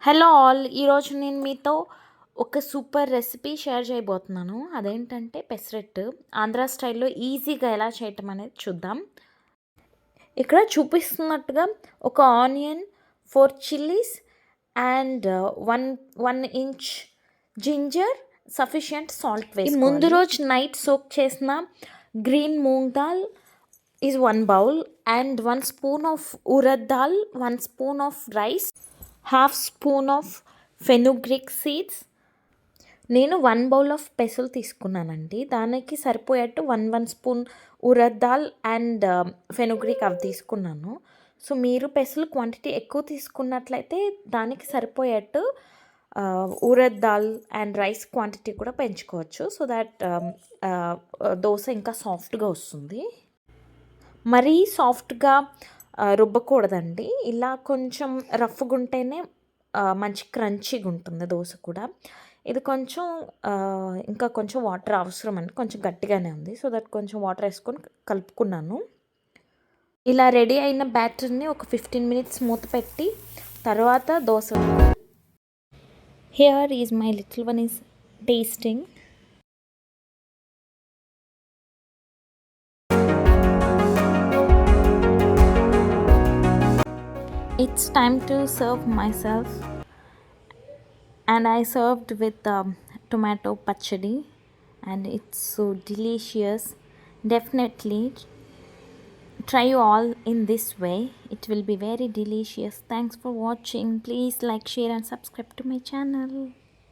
Hello all! ఈరోజు నేను మీతో ఒక సూపర్ రెసిపీ షేర్ చేయబోతున్నాను. అదేంటంటే పెసరట్టు. ఆంధ్ర స్టైల్‌లో ఈజీగా ఎలా చేయటం అనేది చూద్దాం. ఇక్కడ చూపిస్తున్నట్టుగా ఒక onion, 4 chillies and 1 inch ginger, sufficient salt వేసుకోవాలి. ముందు రోజు నైట్ సోక్ చేసిన green moong dal is 1 bowl and 1 spoon of urad dal, 1 spoon of rice, half spoon of fenugreek seeds. నేను 1 బౌల్ ఆఫ్ పెసలు తీసుకున్నానండి. దానికి సరిపోయేట్టు 1 spoon urad dal and fenugreek అవి తీసుకున్నాను. సో మీరు పెసలు క్వాంటిటీ ఎక్కువ తీసుకున్నట్లయితే దానికి సరిపోయేట్టు urad dal and rice quantity కూడా పెంచుకోవచ్చు. సో దట్ దోస ఇంకా సాఫ్ట్గా వస్తుంది. మరీ సాఫ్ట్గా రుబ్బకూడదండి. ఇలా కొంచెం రఫ్గా ఉంటేనే మంచి క్రంచీగా ఉంటుంది దోస కూడా. ఇది కొంచెం ఇంకా కొంచెం వాటర్ అవసరం అండి. కొంచెం గట్టిగానే ఉంది. సో దట్ కొంచెం వాటర్ వేసుకొని కలుపుకున్నాను. ఇలా రెడీ అయిన బ్యాటర్ని ఒక 15 మినిట్స్ మూత పెట్టి తర్వాత dosa. Here is my little one is tasting. It's time to serve myself, and I served with tomato pachadi, and it's so delicious. Definitely try you all in this way. It will be very delicious. Thanks for watching. Please like, share and subscribe to my channel.